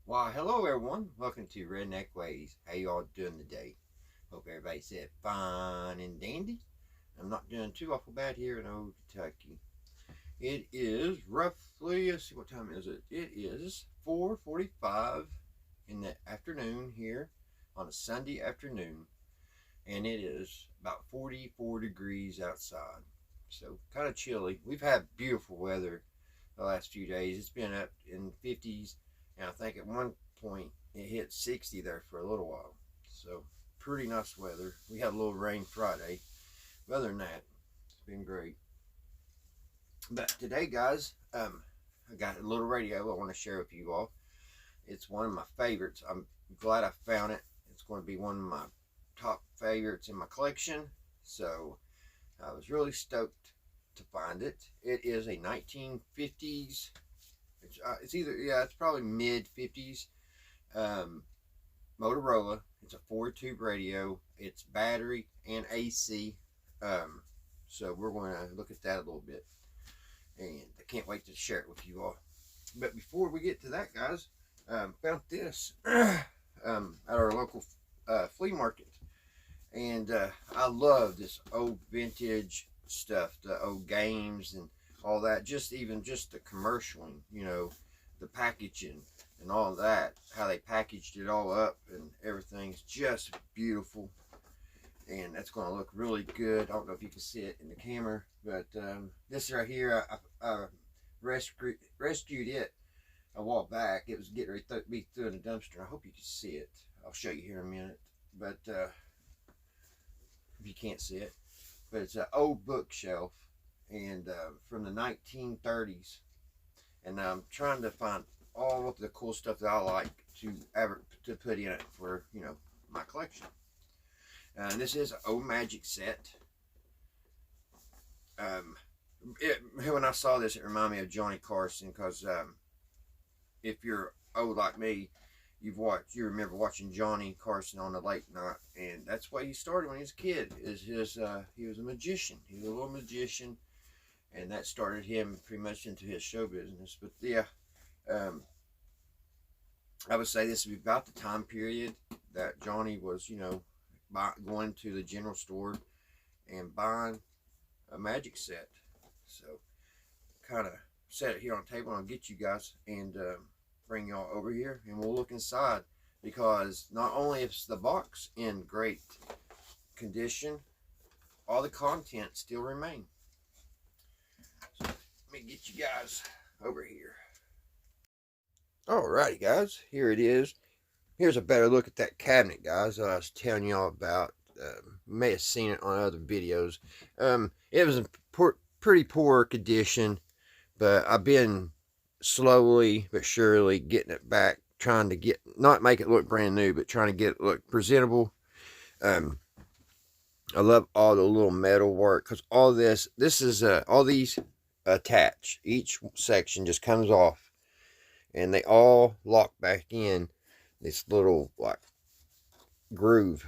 Why, hello everyone. Welcome to Redneck Ways. How you all doing today? Hope everybody said fine and dandy. I'm not doing too awful bad here in old Kentucky. It is roughly, let's see, what time is it? It is 4:45 in the afternoon here on a Sunday afternoon. And it is about 44 degrees outside. So kind of chilly. We've had beautiful weather the last few days. It's been up in 50s. And I think at one point it hit 60 there for a little while. So pretty nice weather. We had a little rain Friday. But other than that, it's been great. But today, guys, I got a little radio I want to share with you all. It's one of my favorites. I'm glad I found it. It's going to be one of my top favorites in my collection. So I was really stoked to find it. It is a 1950s. It's either, yeah, it's probably mid 50s Motorola. It's a 4-tube radio. It's battery and AC. So we're going to look at that a little bit, and I can't wait to share it with you all. But before we get to that, guys, found this at our local flea market, and I love this old vintage stuff, the old games and all that, just the commercialing, you know, the packaging and all that, how they packaged it all up, and everything's just beautiful, and that's going to look really good. I don't know if you can see it in the camera, but this right here, I rescued it a while back. It was getting ready to be through in the dumpster. I hope you can see it. I'll show you here in a minute, but if you can't see it, but it's an old bookshelf, and from the 1930s, and I'm trying to find all of the cool stuff that I like to put in it for, you know, my collection. And this is an old magic set. When I saw this, it reminded me of Johnny Carson, because if you're old like me, you remember watching Johnny Carson on the late night, and that's why he started when he was a kid. He was a magician. He was a little magician, and that started him pretty much into his show business. But yeah, I would say this is about the time period that Johnny was, you know, going to the general store and buying a magic set. So kind of set it here on the table, and I'll get you guys and bring y'all over here, and we'll look inside, because not only is the box in great condition, all the content still remain. So let me get you guys over here. Alrighty, guys, here it is. Here's a better look at that cabinet, guys, that I was telling y'all about. You may have seen it on other videos. It was in pretty poor condition, but I've been slowly but surely getting it back, trying to not make it look brand new, but trying to get it look presentable. I love all the little metal work, because all these attach. Each section just comes off, and they all lock back in this little like groove,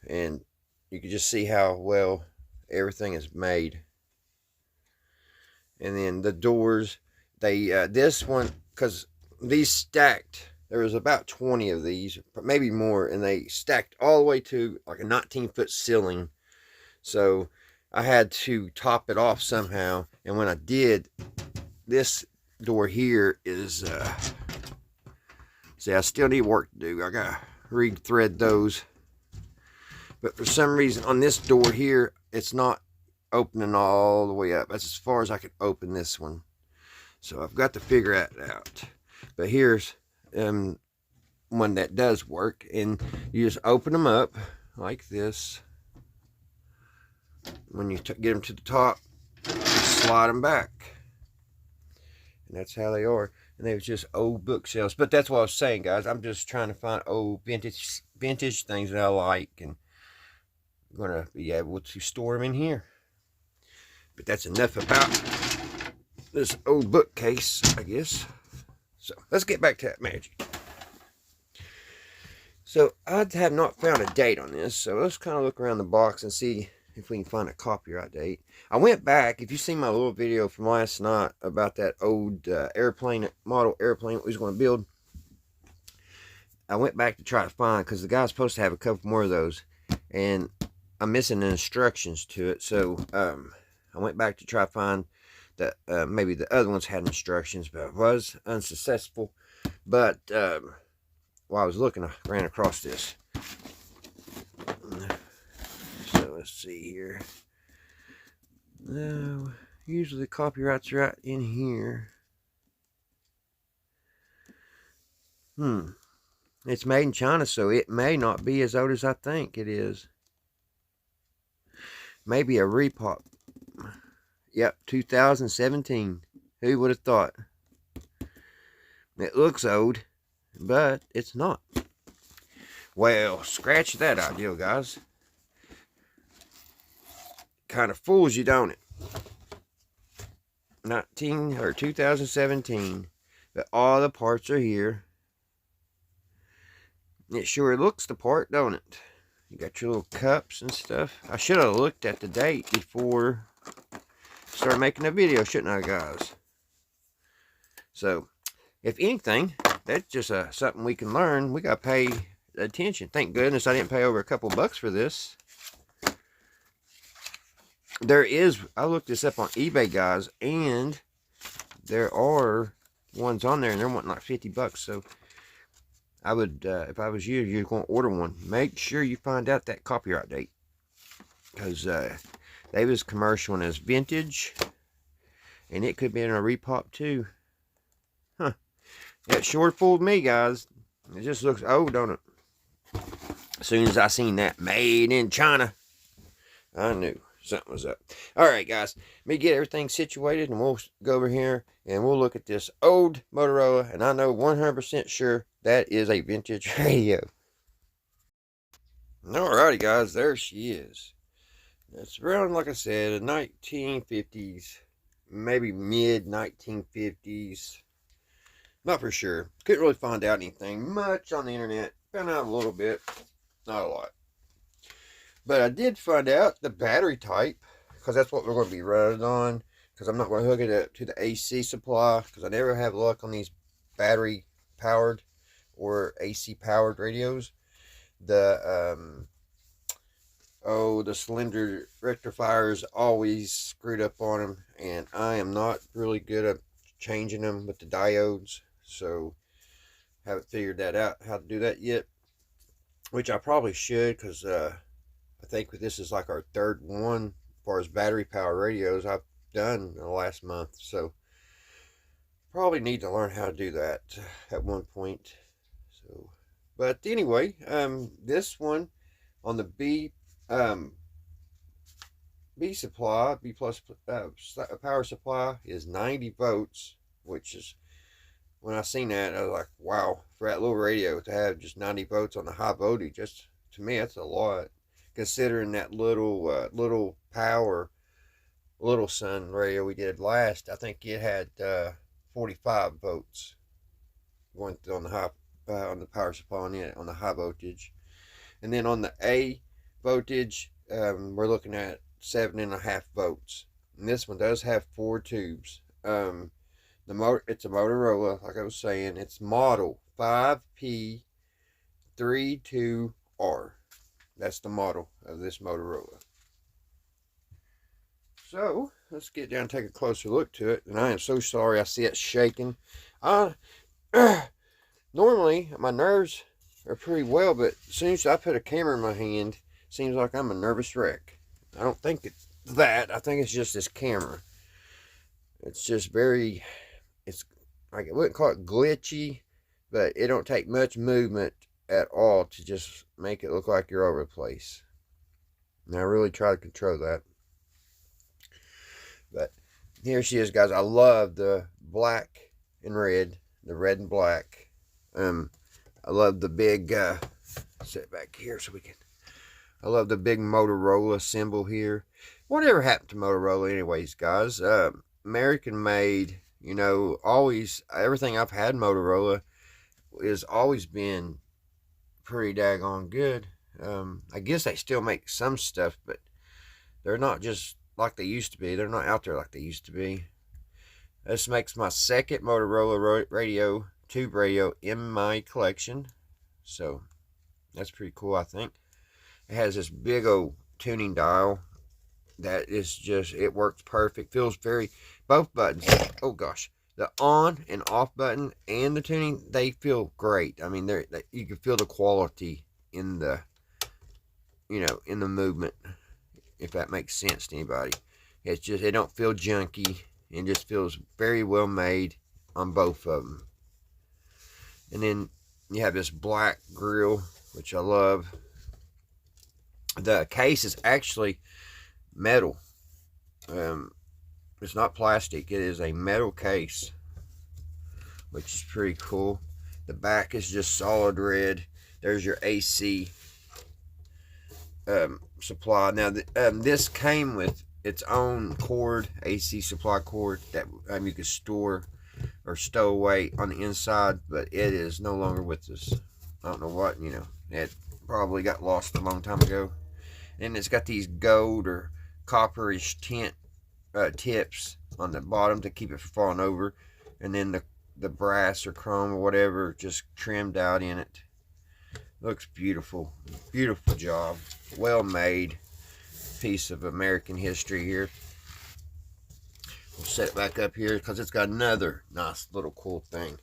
and you can just see how well everything is made. And then the doors, this one, because these stacked, there was about 20 of these, maybe more, and they stacked all the way to like a 19-foot ceiling. So I had to top it off somehow, and when I did, this door here is see, I still need work to do. I gotta re-thread those, but for some reason on this door here, it's not opening all the way up. That's as far as I can open this one, so I've got to figure that out. But here's one that does work, and you just open them up like this. When you get them to the top, you slide them back, and that's how they are. And they were just old bookshelves. But that's what I was saying, guys. I'm just trying to find old vintage things that I like, and I'm gonna be able to store them in here. But that's enough about this old bookcase, I guess. So let's get back to that magic. So I have not found a date on this, so let's kind of look around the box and see if we can find a copyright date. I went back, if you see my little video from last night about that old model airplane we was going to build, I went back to try to find, because the guy's supposed to have a couple more of those, and I'm missing the instructions to it. So I went back to try to find that maybe the other ones had instructions, but I was unsuccessful. But while I was looking, I ran across this. So let's see here. No, usually the copyright's right in here. It's made in China, so it may not be as old as I think it is. Maybe a repop. Yep, 2017. Who would have thought? It looks old, but it's not. Well, scratch that idea, guys. Kind of fools you, don't it? 2017. But all the parts are here. It sure looks the part, don't it? You got your little cups and stuff. I should have looked at the date before I started making a video, shouldn't I, guys? So, if anything, that's just something we can learn. We got to pay attention. Thank goodness I didn't pay over a couple bucks for this. I looked this up on eBay, guys, and there are ones on there, and they're wanting like 50 bucks. So I would, if I was you're going to order one, make sure you find out that copyright date, because they was commercial as vintage, and it could be in a repop too. Huh? That sure fooled me, guys. It just looks old, don't it? As soon as I seen that made in China, I knew something was up. All right, guys, let me get everything situated, and we'll go over here and we'll look at this old Motorola, and I know 100% sure that is a vintage radio. Alrighty, guys, there she is. It's around, like I said, the 1950s, maybe mid 1950s. Not for sure. Couldn't really find out anything much on the internet. Found out a little bit, not a lot. But I did find out the battery type, because that's what we're going to be running on. Because I'm not going to hook it up to the AC supply, because I never have luck on these battery powered or AC powered radios. The cylinder rectifiers always screwed up on them, and I am not really good at changing them with the diodes, so haven't figured that out, how to do that yet, which I probably should, because I think this is like our third one as far as battery power radios I've done in the last month, so probably need to learn how to do that at one point. So, but anyway, this one on the B supply, B plus power supply is 90 volts, which is, when I seen that, I was like, wow, for that little radio to have just 90 volts on the high voltage, just, to me, that's a lot. Considering that little power, Little Sun radio we did last, I think it had 45 volts going on the high, on the power supply on it, on the high voltage. And then on the A voltage, we're looking at 7.5 volts. And this one does have 4 tubes. It's a Motorola, like I was saying. It's model 5P32R. That's the model of this Motorola. So let's get down and take a closer look to it. And I am so sorry I see it shaking. Normally my nerves are pretty well, but as soon as I put a camera in my hand, it seems like I'm a nervous wreck. I don't think it's that. I think it's just this camera. It's just very, it's like, I wouldn't call it glitchy, but it don't take much movement at all to just make it look like you're over the place. And I really try to control that. But here she is, guys. I love the black and red, the red and black. I love the big, sit back here so we can, I love the big Motorola symbol here. Whatever happened to Motorola anyways, guys? American made, you know, always, everything I've had Motorola has always been pretty daggone good. I guess they still make some stuff, but they're not just like they used to be. They're not out there like they used to be. This makes my second Motorola radio, tube radio in my collection. So that's pretty cool, I think. It has this big old tuning dial that is just, it works perfect. Feels very, both buttons, oh gosh, the on and off button and the tuning, they feel great. I mean, you can feel the quality in the, in the movement, if that makes sense to anybody. It's just, it don't feel junky. It just feels very well made on both of them. And then you have this black grill, which I love. The case is actually metal. It's not plastic. It is a metal case, which is pretty cool. The back is just solid red. There's your AC supply. Now, this came with its own cord, AC supply cord, that you could store or stow away on the inside, but it is no longer with us. I don't know what, it probably got lost a long time ago. And it's got these gold or copperish tint tips on the bottom to keep it from falling over, and then the brass or chrome or whatever just trimmed out in it. Looks beautiful. Beautiful job. Well made piece of American history here. We'll set it back up here because it's got another nice little cool thing.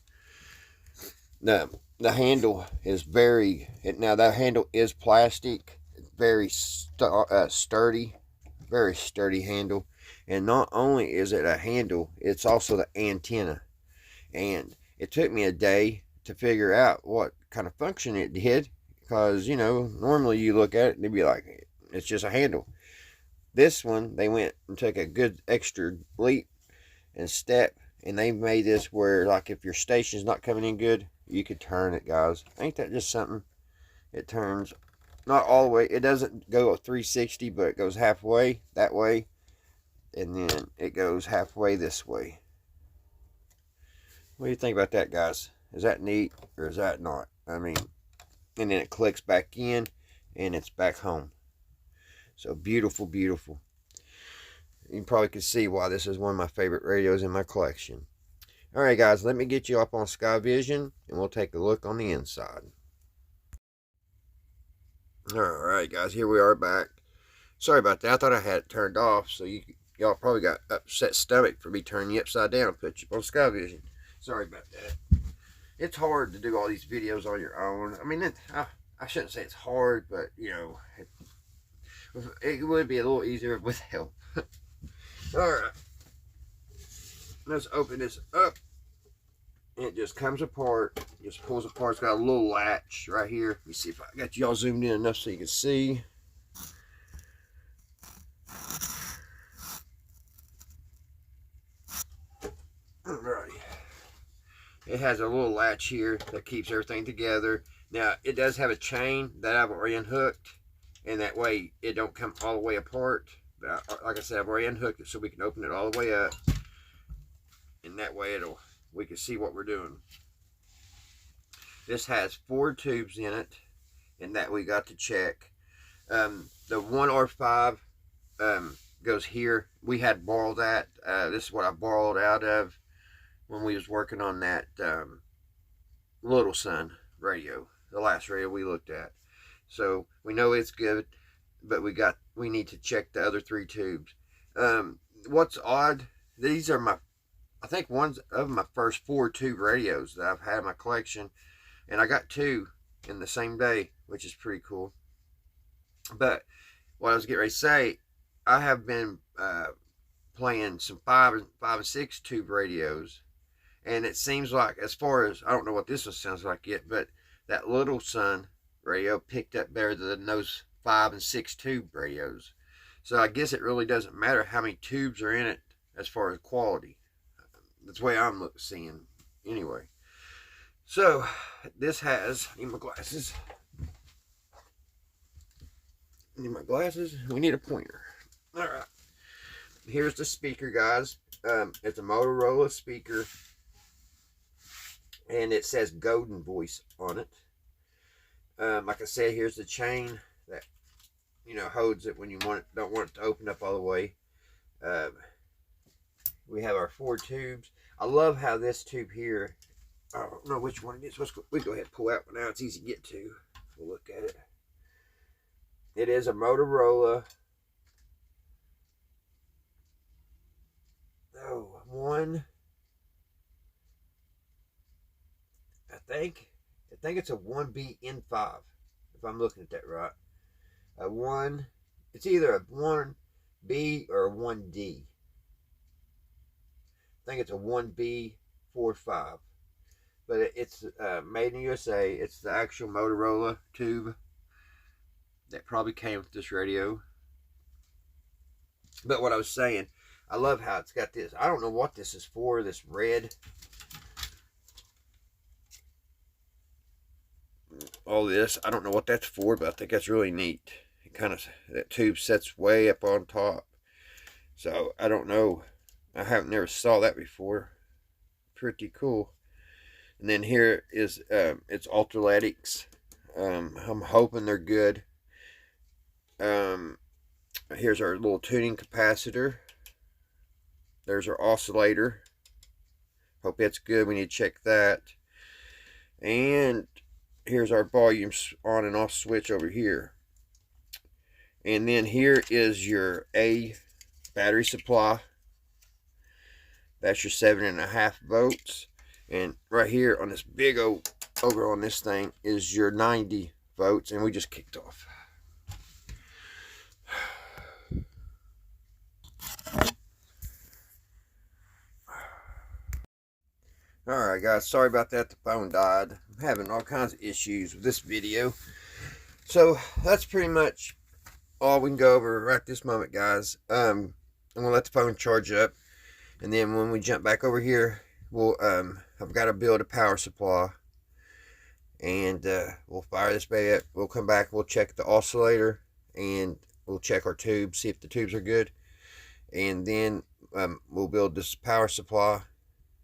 The handle is now that handle is plastic. It's very sturdy. Very sturdy handle. And not only is it a handle, it's also the antenna. And it took me a day to figure out what kind of function it did, because normally you look at it and they'd be like, it's just a handle. This one, they went and took a good extra leap and step, and they made this where, like, if your station's not coming in good, you could turn it, guys. Ain't that just something? It turns not all the way. It doesn't go 360, but it goes halfway that way, and then it goes halfway this way. What do you think about that, guys? Is that neat, or is that not? I mean, and then it clicks back in, and it's back home. So beautiful, beautiful. You probably can see why this is one of my favorite radios in my collection. Alright, guys, let me get you up on Sky Vision, and we'll take a look on the inside. Alright, guys, here we are back. Sorry about that. I thought I had it turned off, so y'all probably got upset stomach for me turning you upside down and put you on Sky Vision. Sorry about that. It's hard to do all these videos on your own. I mean, I shouldn't say it's hard, but, it would be a little easier with help. Alright. Let's open this up. It just comes apart. Just pulls apart. It's got a little latch right here. Let me see if I got y'all zoomed in enough so you can see. Alright. It has a little latch here that keeps everything together. Now, it does have a chain that I've already unhooked, and that way it don't come all the way apart. But like I said, I've already unhooked it so we can open it all the way up, and that way we can see what we're doing. This has 4 tubes in it, and that we got to check. The 1R5 goes here. We had borrowed that. This is what I borrowed out of when we was working on that Little Sun radio, the last radio we looked at. So we know it's good, but we need to check the other 3 tubes. What's odd, these are I think one of my first 4 tube radios that I've had in my collection, and I got 2 in the same day, which is pretty cool. But what I was getting ready to say, I have been playing some 5 and 6 tube radios, and it seems like, as far as, I don't know what this one sounds like yet, but that Little Sun radio picked up better than those 5 and 6 tube radios. So I guess it really doesn't matter how many tubes are in it as far as quality. That's the way I'm seeing anyway. So this has, I need my glasses. We need a pointer. Alright. Here's the speaker, guys. It's a Motorola speaker, and it says Golden Voice on it. Like I said, here's the chain that holds it when you don't want it to open up all the way. We have our 4 tubes. I love how this tube here I don't know which one it is. We go ahead and pull that one out. It's easy to get to. We'll look at it. It is a Motorola. Oh, one. I think it's a 1BN5. If I'm looking at that right. A 1. It's either a 1B or a 1D. I think it's a 1B45. But it's made in USA. It's the actual Motorola tube that probably came with this radio. But what I was saying, I love how it's got this. I don't know what this is for, this red. All this, I don't know what that's for, but I think that's really neat. It kind of, that tube sets way up on top. So, I don't know. I haven't never saw that before. Pretty cool. And then here is, it's Ultraletics. I'm hoping they're good. Here's our little tuning capacitor. There's our oscillator. Hope that's good. We need to check that. And here's our volume on and off switch over here. And then here is your A battery supply. That's your 7.5 volts. And right here on this big over on this thing is your 90 volts. And we just kicked off. Alright guys, sorry about that, the phone died. I'm having all kinds of issues with this video. So that's pretty much all we can go over right this moment, guys. I'm going to let the phone charge up. And then when we jump back over here, we'll I've got to build a power supply. And we'll fire this baby up. We'll come back, we'll check the oscillator. And we'll check our tubes, see if the tubes are good. And then we'll build this power supply.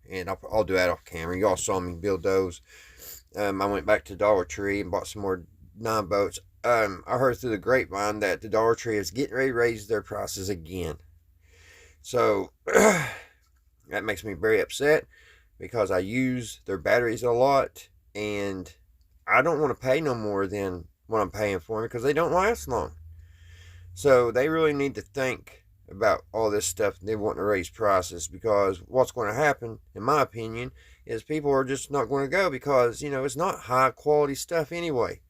And I'll do that off camera. You all saw me build those. I went back to Dollar Tree and bought some more 9 volts. I heard through the grapevine that the Dollar Tree is getting ready to raise their prices again. So that makes me very upset because I use their batteries a lot. And I don't want to pay no more than what I'm paying for them because they don't last long. So they really need to think about all this stuff. They want to raise prices, because what's going to happen, in my opinion, is people are just not going to go because, you know, it's not high quality stuff anyway.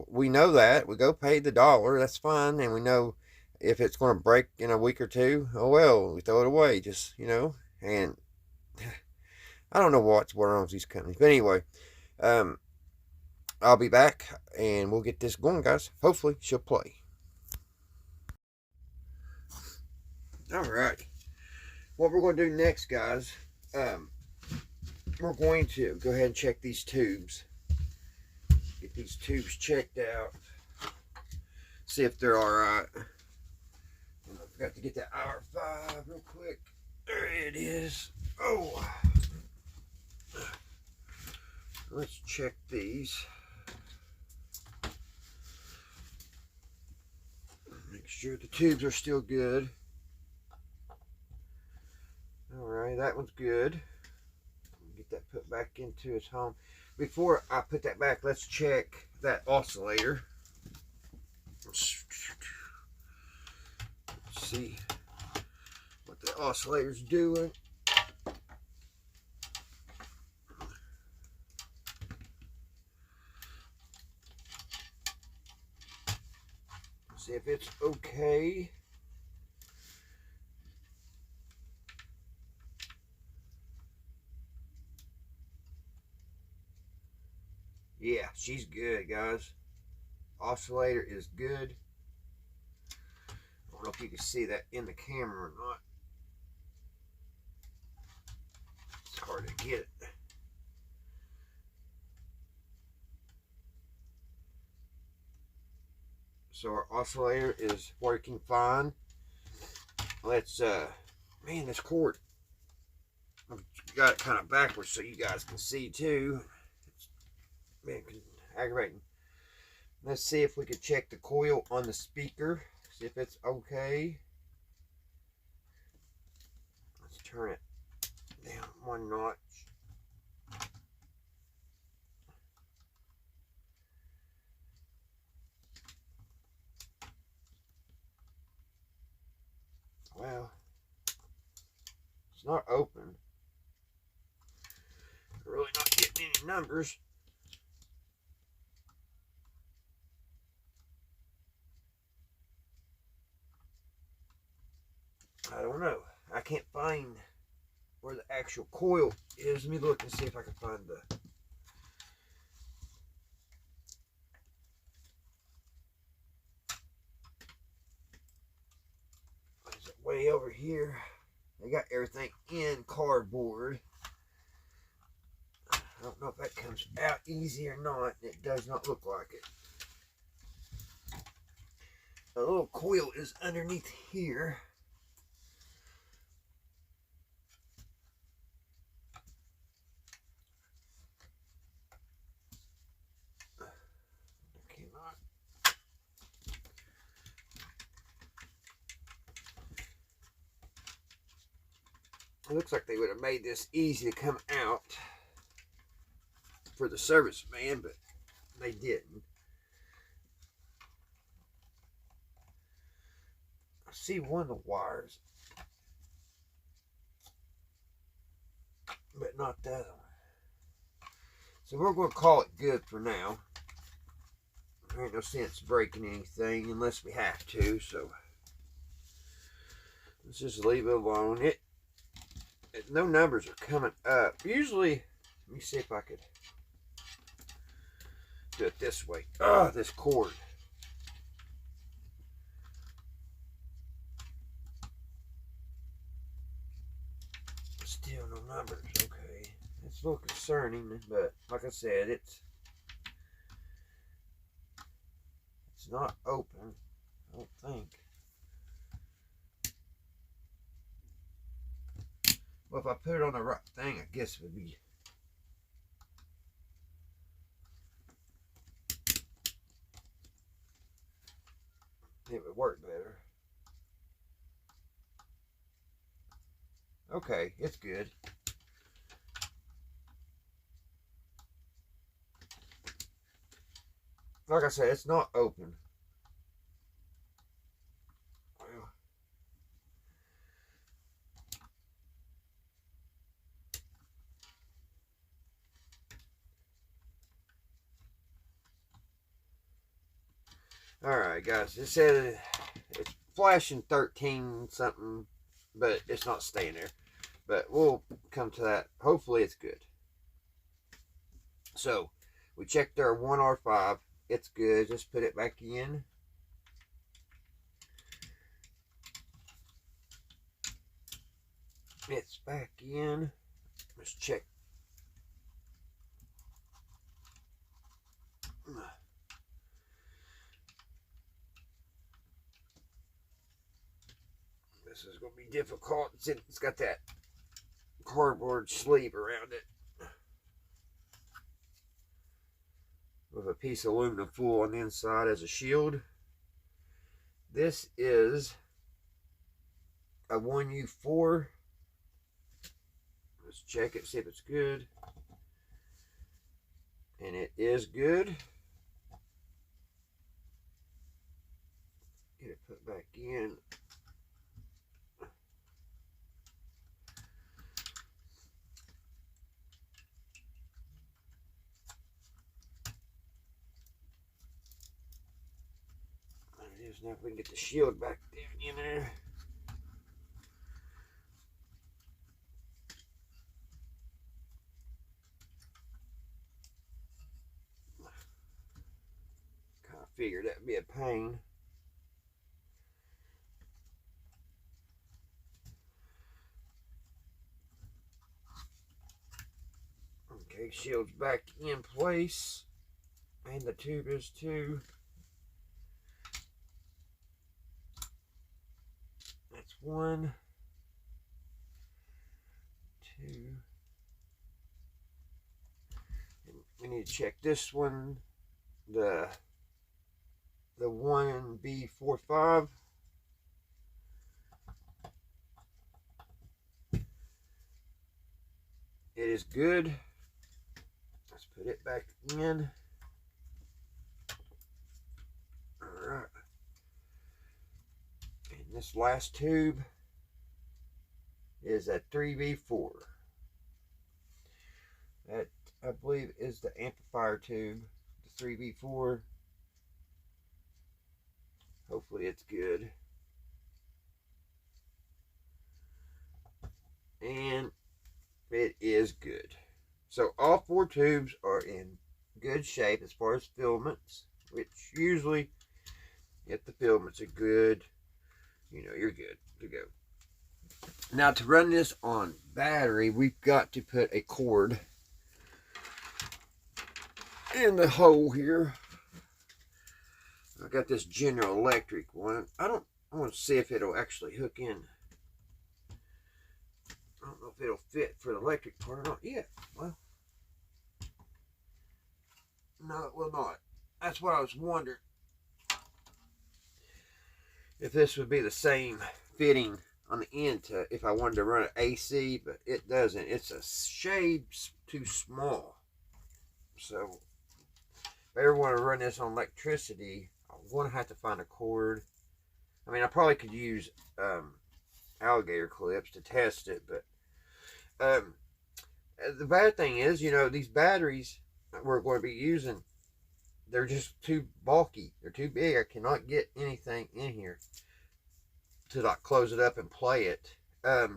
We know that. We go pay the $1, that's fine, and we know if it's going to break in a week or two, oh well, we throw it away, just, you know. And I don't know what's wrong with these companies, but anyway, I'll be back and we'll get this going, guys. Hopefully she'll play. Alright, what we're going to do next, guys, we're going to go ahead and check these tubes. Get these tubes checked out. See if they're alright. I forgot to get that R5 real quick. There it is. Oh. Let's check these. Make sure the tubes are still good. Alright, that one's good. Get that put back into its home. Before I put that back, let's check that oscillator. Let's see what the oscillator's doing. See if it's okay. Yeah, she's good, guys. Oscillator is good. I don't know if you can see that in the camera or not. It's hard to get it. So our oscillator is working fine. Let's, man, this cord, I've got it kind of backwards so you guys can see too. Man, aggravating. Let's see if we could check the coil on the speaker. See if it's okay. Let's turn it down one notch. It's not open. Really not getting any numbers. I don't know. I can't find where the actual coil is. Let me look and see if I can find the... Is it way over here? They got everything in cardboard. I don't know if that comes out easy or not. It does not look like it. The little coil is underneath here. I cannot. It looks like they would have made this easy to come out for the serviceman, but they didn't. I see one of the wires, but not the other one. So we're going to call it good for now. There ain't no sense breaking anything unless we have to, so let's just leave it alone. No numbers are coming up. Usually, let me see if I could do it this way. This cord. Still no numbers. Okay. It's a little concerning, but like I said, it's not open, I don't think. Well, if I put it on the right thing, I guess it would be. It would work better. Okay, it's good. Like I said, it's not open. Alright guys, it said it's flashing 13 something, but it's not staying there. But we'll come to that. Hopefully it's good. So, we checked our 1R5. It's good. Just put it back in. It's back in. Let's check. This is going to be difficult. It's got that cardboard sleeve around it with a piece of aluminum foil on the inside as a shield. This is a 1U4. Let's check it, see if it's good. And it is good. Get it put back in. Now if we can get the shield back down in there. Kind of figured that'd be a pain. Okay, shield's back in place. And the tube is too. That's 1, 2. And we need to check this one, the 1B45. It is good. Let's put it back in. Alright. This last tube is a 3V4. That, I believe, is the amplifier tube, the 3V4. Hopefully it's good. And it is good. So all 4 tubes are in good shape as far as filaments, which usually, if the filaments are good, you know, you're good to go. Now, to run this on battery, we've got to put a cord in the hole here. I got this General Electric one. I want to see if it'll actually hook in. I don't know if it'll fit for the electric part or not. Yeah, well, no, it will not. That's what I was wondering. If this would be the same fitting on the end to if I wanted to run an AC, but it doesn't. It's a shade too small. So if I ever want to run this on electricity, I'm going to have to find a cord. I mean, I probably could use alligator clips to test it, but the bad thing is, you know, these batteries that we're going to be using, they're just too bulky. They're too big. I cannot get anything in here to like close it up and play it. I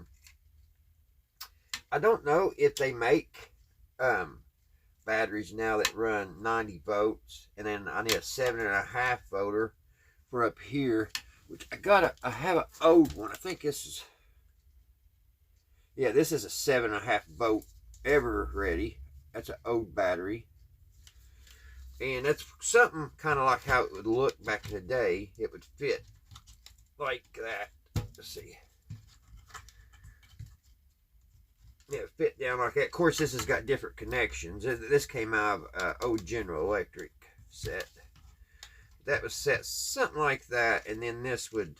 don't know if they make batteries now that run 90 volts, and then I need a 7.5 volter for up here, which I have an old one. I think this is, yeah, this is a 7.5 volt ever ready. That's an old battery. And that's something kind of like how it would look back in the day. It would fit like that. Let's see. Yeah, it fit down like that. Of course, this has got different connections. This came out of old General Electric set. That was set something like that, and then this would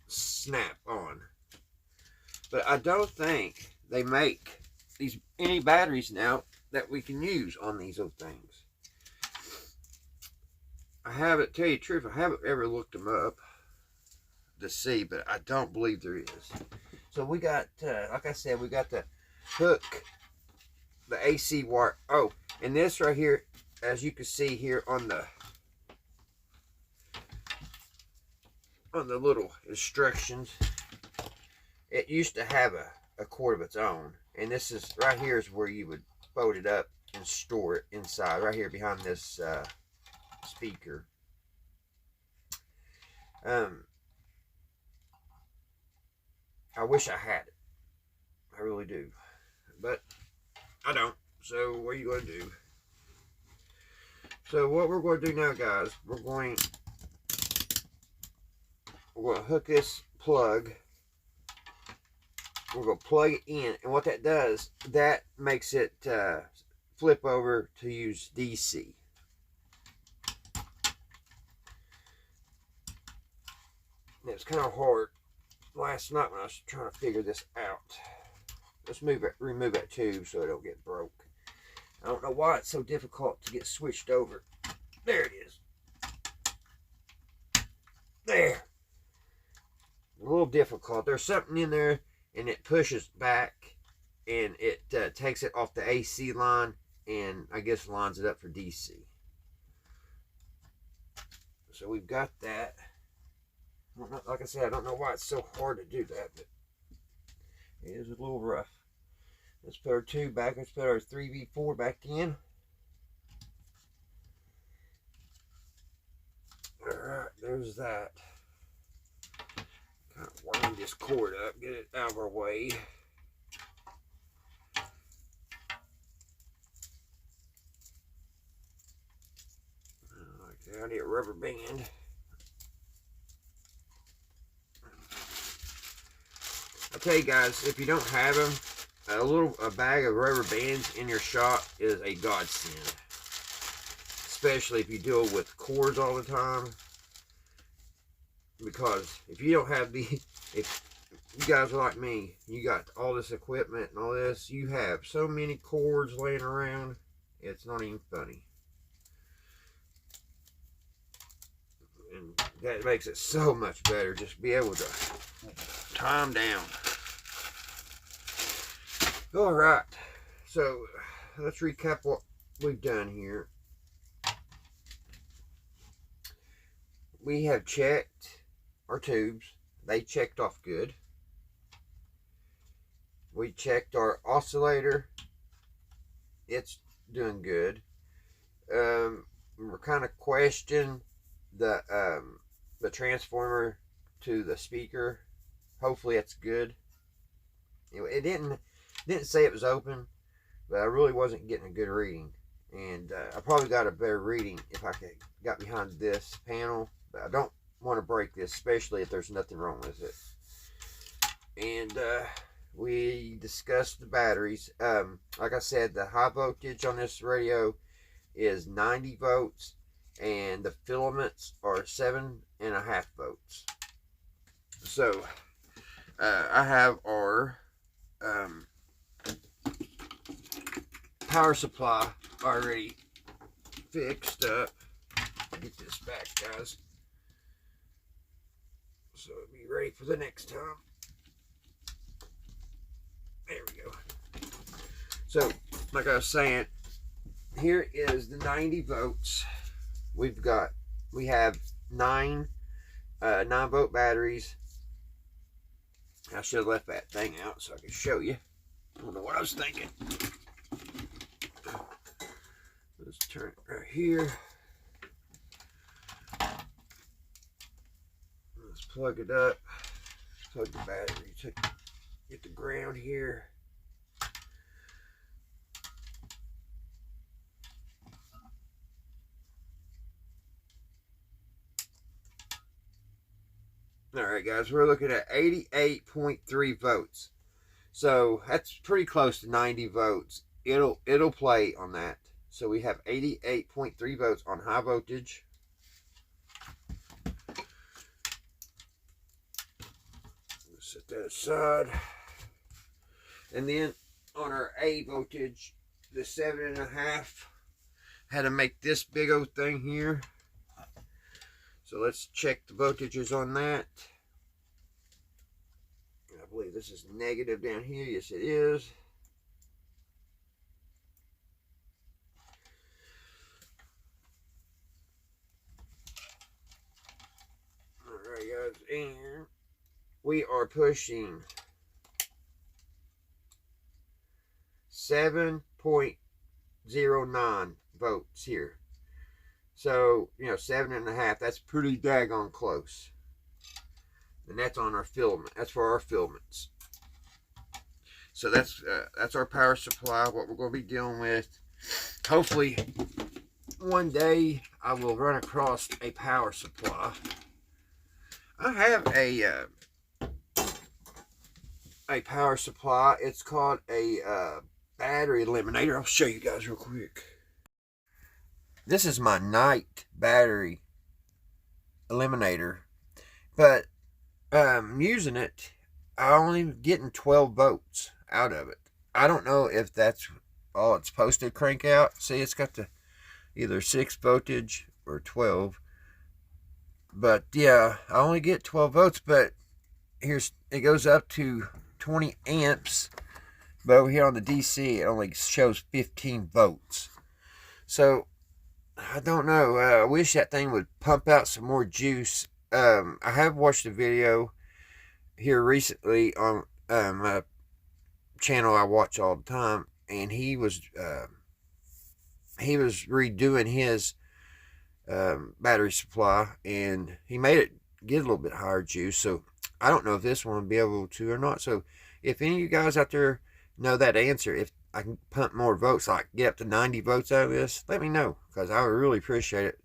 snap on. But I don't think they make any batteries now that we can use on these old things. I haven't, tell you the truth, I haven't ever looked them up to see, but I don't believe there is. So we got, like I said, we got the hook, the AC wire. Oh, and this right here, as you can see here on the little instructions, it used to have a cord of its own. And this is, right here is where you would fold it up and store it inside, right here behind this speaker. I wish I had it. I really do. But I don't. So what are you going to do? So what we're going to do now, guys, we're going to hook this plug. We're going to plug it in. And what that does, that makes it flip over to use DC. And it's kind of hard last night when I was trying to figure this out. Let's remove that tube so it don't get broke. I don't know why it's so difficult to get switched over. There it is. There. A little difficult. There's something in there, and it pushes back, and it takes it off the AC line, and I guess lines it up for DC. So we've got that. Like I said, I don't know why it's so hard to do that, but it is a little rough. Let's put our tube back. Let's put our 3V4 back in. Alright, there's that. Kind of wind this cord up, get it out of our way. Okay, I need a rubber band. I'll tell you guys, if you don't have them, a bag of rubber bands in your shop is a godsend. Especially if you deal with cords all the time. Because if you don't have if you guys are like me, you got all this equipment and all this, you have so many cords laying around, it's not even funny. And that makes it so much better, just be able to tie them down. All right, so let's recap what we've done here. We have checked our tubes. They checked off good. We checked our oscillator. It's doing good. We're kind of questioning the transformer to the speaker. Hopefully that's good. It didn't say it was open, but I really wasn't getting a good reading. And I probably got a better reading if I got behind this panel. But I don't want to break this, especially if there's nothing wrong with it. And we discussed the batteries. Like I said, the high voltage on this radio is 90 volts, and the filaments are 7.5 volts. So I have our power supply already fixed up. Get this back, guys, so it'll be ready for the next time. There we go. So, like I was saying, here is the 90 volts. We have 9 9-volt batteries. I should have left that thing out so I could show you. I don't know what I was thinking. Let's turn it right here. Let's plug it up. Plug the battery. Get the ground here. All right, guys, we're looking at 88.3 volts. So that's pretty close to 90 volts. It'll play on that. So we have 88.3 volts on high voltage. Set that aside. And then on our A voltage, the 7.5, had to make this big old thing here. So let's check the voltages on that. I believe this is negative down here. Yes, it is. All right, guys, and we are pushing 7.09 volts here. So, 7.5, that's pretty daggone close. And that's on our filament. That's for our filaments. So that's our power supply, what we're going to be dealing with. Hopefully, one day I will run across a power supply. I have a power supply. It's called a battery eliminator. I'll show you guys real quick. This is my night battery eliminator, but using it, I'm only getting 12 volts out of it. I don't know if that's all it's supposed to crank out. See, it's got the either 6 voltage or 12, but yeah, I only get 12 volts. But it goes up to 20 amps, but over here on the DC it only shows 15 volts. So I don't know. I wish that thing would pump out some more juice. I have watched a video here recently on a channel I watch all the time, and he was redoing his battery supply, and he made it get a little bit higher juice. So I don't know if this one will be able to or not. So if any of you guys out there know that answer, if I can pump more volts, like get up to 90 volts out of this, let me know, because I would really appreciate it.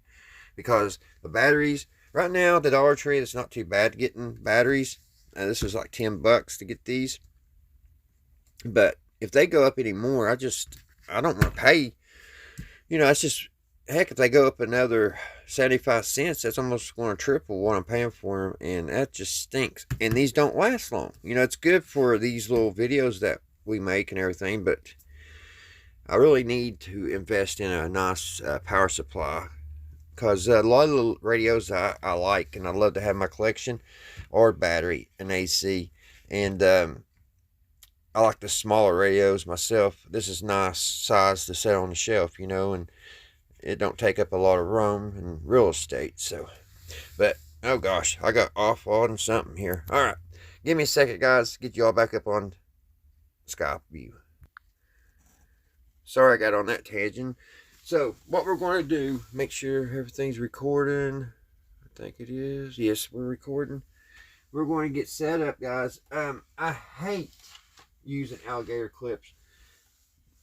Because the batteries, right now, the Dollar Tree, it's not too bad getting batteries. This is like $10 to get these. But if they go up any more, I don't want to pay. It's just, heck, if they go up another 75 cents, that's almost going to triple what I'm paying for them. And that just stinks. And these don't last long. It's good for these little videos that we make and everything, but I really need to invest in a nice power supply, because a lot of the radios I like and I love to have in my collection are battery and AC, and I like the smaller radios myself. This is nice size to set on the shelf, you know, and it don't take up a lot of room and real estate. So, but oh gosh, I got off on something here. All right, give me a second, guys. Get you all back up on Skype view. Sorry, I got on that tangent. So, what we're going to do, make sure everything's recording. I think it is. Yes, we're recording. We're going to get set up, guys. I hate using alligator clips,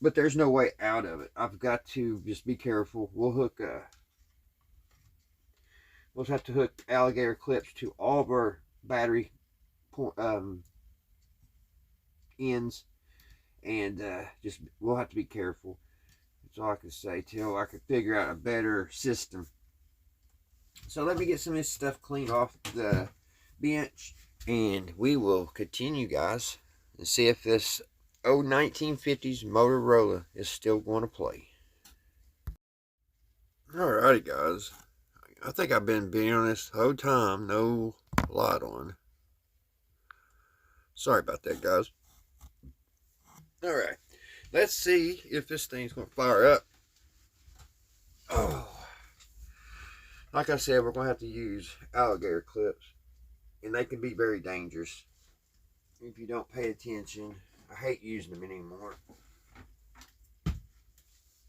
but there's no way out of it. I've got to just be careful. We'll have to hook alligator clips to all of our battery ends, and just we'll have to be careful. That's all I can say till I can figure out a better system. So let me get some of this stuff cleaned off the bench, and we will continue, guys, and see if this old 1950s Motorola is still going to play. Alrighty, guys. I think I've been on this whole time, no light on. Sorry about that, guys. Alright, let's see if this thing's going to fire up. Oh, like I said, we're going to have to use alligator clips, and they can be very dangerous if you don't pay attention. I hate using them anymore,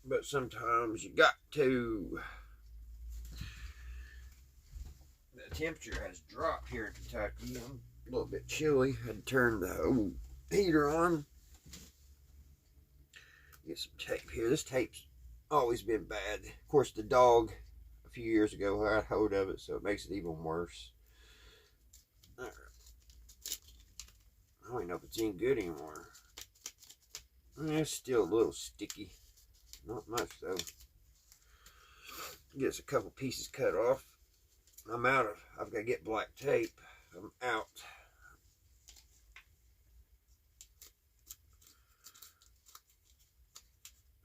but sometimes you got to. The temperature has dropped here in Kentucky. I'm a little bit chilly. I had to turn the old heater on. Get some tape here. This tape's always been bad. Of course, the dog a few years ago had hold of it, so it makes it even worse. All right. I don't even know if it's any good anymore. It's still a little sticky. Not much though. Get us a couple pieces cut off. I'm out of. I've got to get black tape. I'm out.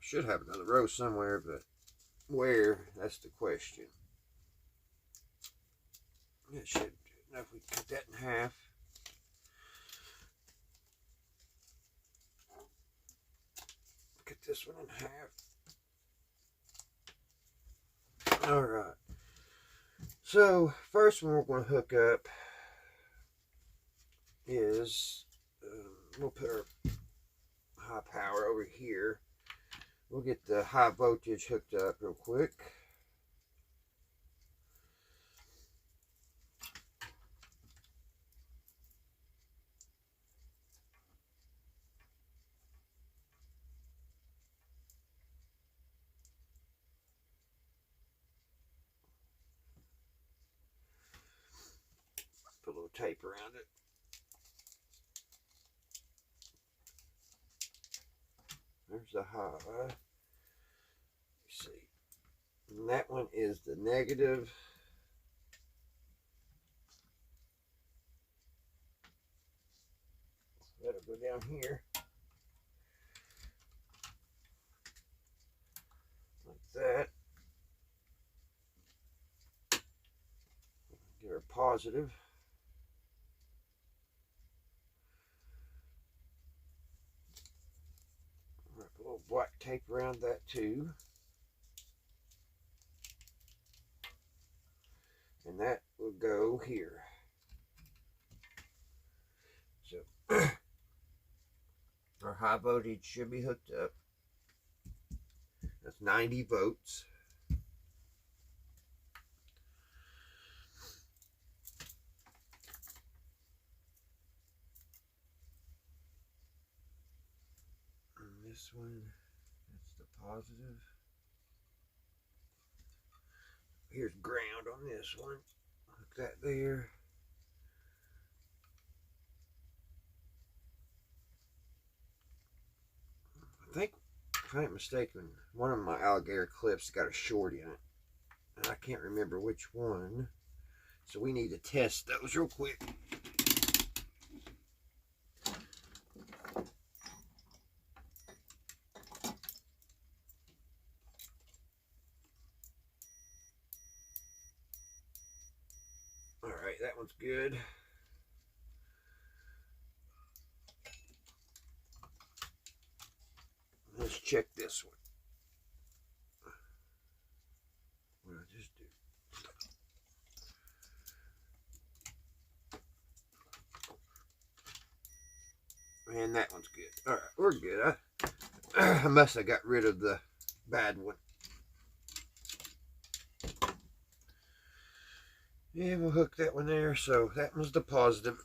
Should have another row somewhere, but where? That's the question. It should. Now if we cut that in half. Cut this one in half. All right. So first one we're going to hook up is we'll put our high power over here. We'll get the high voltage hooked up real quick. Put a little tape around it. There's the high. Let's see. And that one is the negative. That'll go down here. Like that. Get our positive. Wrap a little black tape around that too. And that will go here. So our high voltage should be hooked up. That's 90 volts. And this one, that's the positive. Here's ground on this one. Hook that there. I think, if I ain't mistaken, one of my alligator clips got a short in it. And I can't remember which one. So we need to test those real quick. Alright, that one's good. check this one. What did I just do? Man, that one's good. All right, we're good. I must have got rid of the bad one. Yeah, we'll hook that one there. So that was the positive.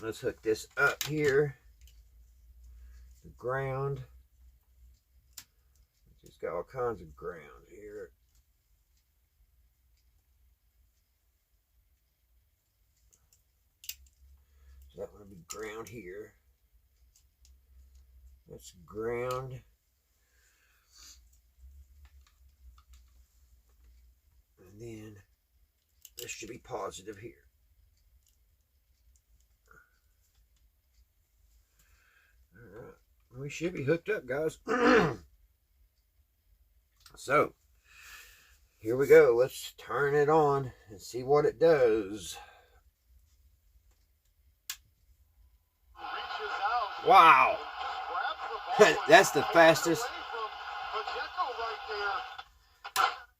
Let's hook this up here. The ground. It's got all kinds of ground here. So that one will be ground here. That's ground. And then this should be positive here. All right. We should be hooked up, guys. So, here we go. Let's turn it on and see what it does. Wow. That's the fastest.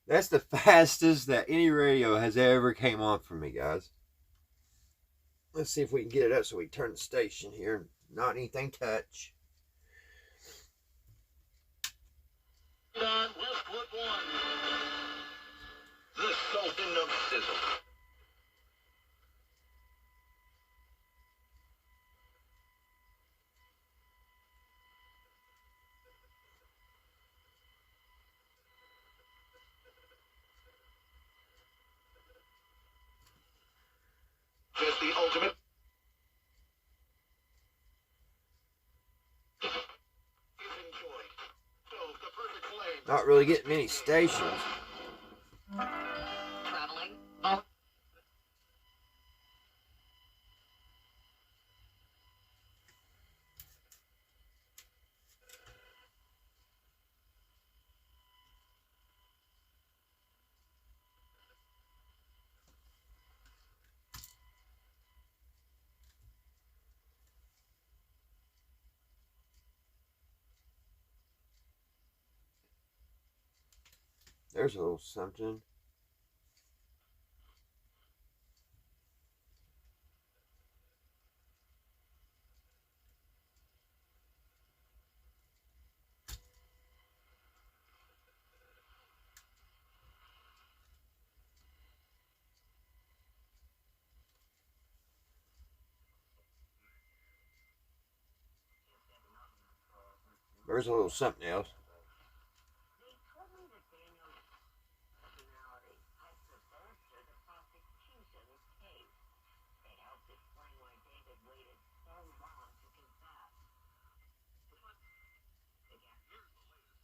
That's the fastest that any radio has ever came on for me, guys. Let's see if we can get it up so we can turn the station here. Not anything touch. Westwood 1. The Sultan of Sizzle. Just the ultimate. Not really getting many stations. Traveling. There's a little something. There's a little something else.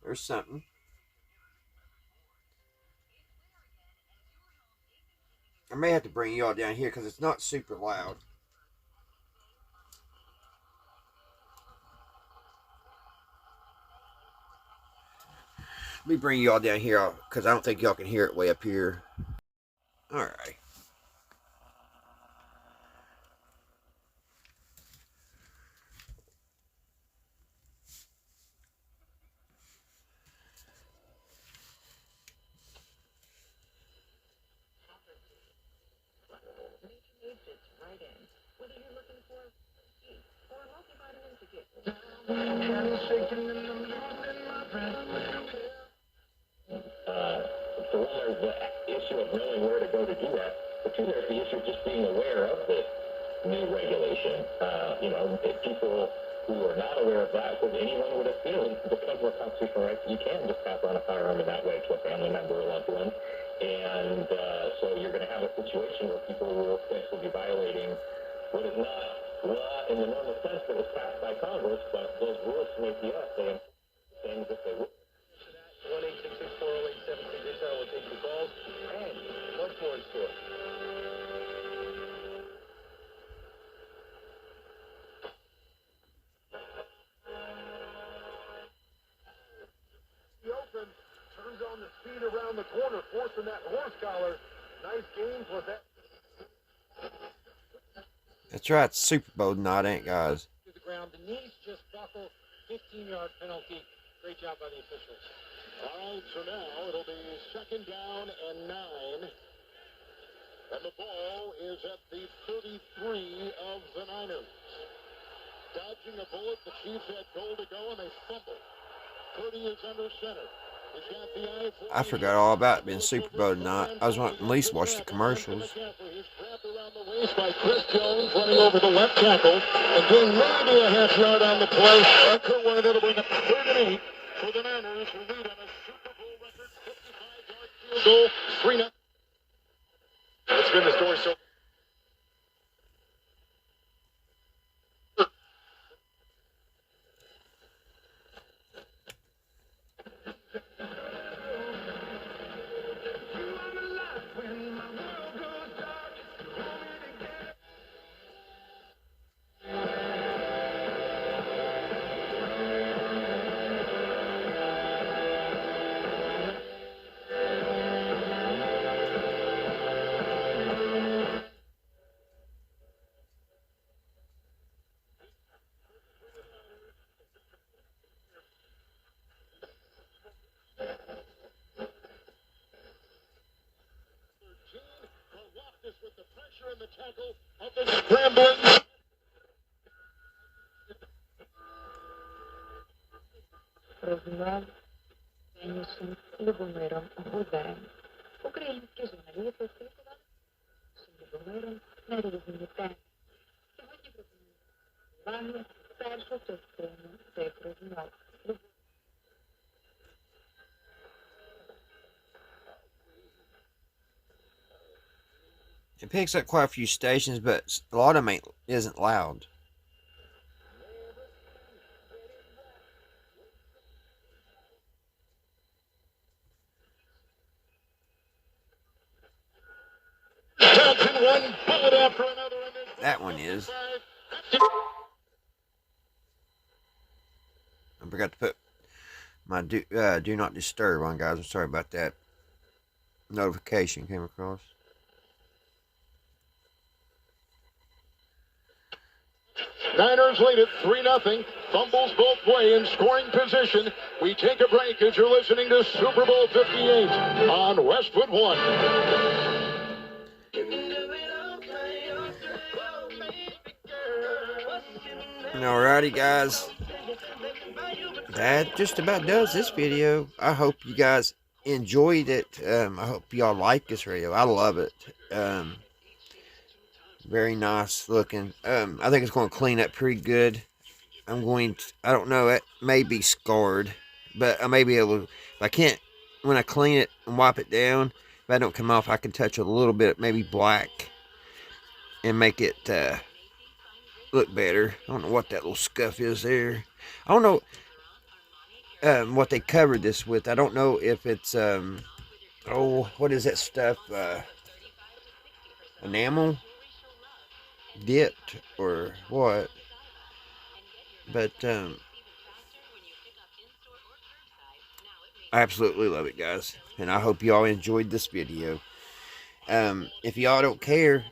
There's something. I may have to bring y'all down here because it's not super loud. Let me bring y'all down here because I don't think y'all can hear it way up here. All right. So one, there's the issue of knowing where to go to do that. But two, there's the issue of just being aware of this new regulation. If people who are not aware of that, because anyone would assume, because we're constitutional rights, you can just pass on a firearm in that way to a family member or loved one. And so you're going to have a situation where people will essentially be violating what is not law in the normal sense that was passed by Congress, but those rules from APS, they things if they would. 1-866-408-73. This hour will take your calls and much more in store. The open turns on the speed around the corner, forcing that horse collar. Nice games with that. That's right, Super Bowl night, ain't guys? To the ground, the knees just buckle. 15-yard penalty. Great job by the officials. All right, so now it'll be 2nd down and 9. And the ball is at the 33 of the Niners. Dodging a bullet, the Chiefs had goal to go, and they fumble. Purdy is under center. He's got the eye for I forgot all about it being Super Bowl tonight. I was wanting to at least watch the commercials. He's grabbed around the waist by Chris Jones, running over the left tackle, and gained maybe a half yard on the play. Kerwin, it'll bring up 3rd and 8 for the Niners, who lead on a Super Bowl record 55-yard field goal, 3-0. That's been the story so. With the pressure and the tackle of the scrambling. Розвивав Денісом Любомиром Гузером. Українські журналісти спілкувалися з Любомиром на різні теми. Сьогодні пропоную з вами першу частину цих розмов. It picks up quite a few stations, but a lot of them isn't loud. That one is. I forgot to put my do not disturb on, guys. I'm sorry about that. Notification came across. Niners lead it 3-0. Fumbles both way in scoring position. We take a break as you're listening to Super Bowl 58 on Westwood One. Alrighty, guys. That just about does this video. I hope you guys enjoyed it. I hope y'all like this radio. I love it. Very nice looking. I think it's going to clean up pretty good. I don't know, it may be scarred, but I may be able to, if I can't, when I clean it and wipe it down, if I don't come off, I can touch it a little bit, maybe black, and make it look better. I don't know what that little scuff is there. I don't know what they covered this with. I don't know if it's, what is that stuff? Enamel? Dipped or what, but I absolutely love it, guys, and I hope y'all enjoyed this video. If y'all don't care,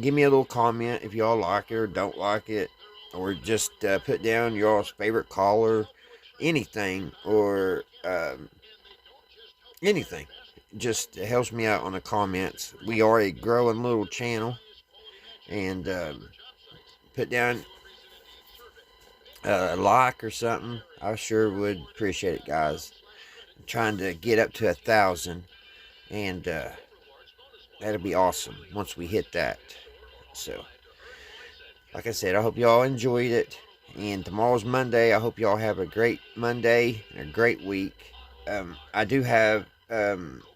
give me a little comment if y'all like it or don't like it, or just put down y'all's favorite caller, anything, or anything. Just helps me out on the comments. We are a growing little channel, and put down a like or something. I sure would appreciate it, guys. I'm trying to get up to 1,000, and that'll be awesome once we hit that. So, like I said, I hope y'all enjoyed it, and tomorrow's Monday. I hope y'all have a great Monday and a great week. I do have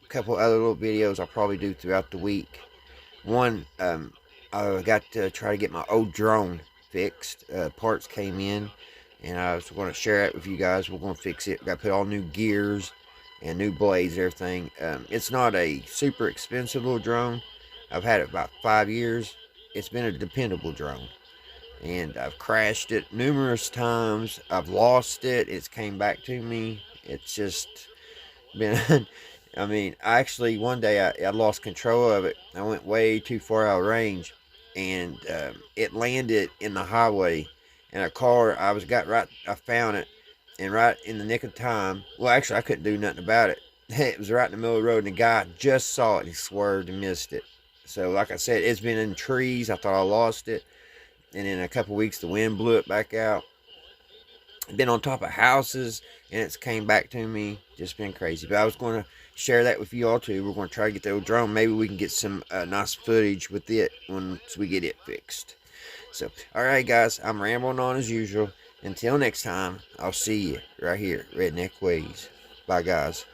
couple other little videos I'll probably do throughout the week. One, I got to try to get my old drone fixed. Parts came in, and I was going to share it with you guys. We're going to fix it. Got to put all new gears and new blades, everything. It's not a super expensive little drone. I've had it about 5 years. It's been a dependable drone, and I've crashed it numerous times. I've lost it. It's came back to me. It's just been I mean, actually, one day I lost control of it. I went way too far out of range, and it landed in the highway, and a car. I found it, and right in the nick of time. Well, actually, I couldn't do nothing about it. It was right in the middle of the road, and the guy just saw it, and he swerved and missed it. So, like I said, it's been in trees. I thought I lost it, and in a couple weeks, the wind blew it back out. Been on top of houses, and it's came back to me. Just been crazy. But I was going to share that with you all too. We're going to try to get the old drone. Maybe we can get some nice footage with it once we get it fixed. So, alright guys, I'm rambling on as usual. Until next time, I'll see you right here, Redneck Ways. Bye guys.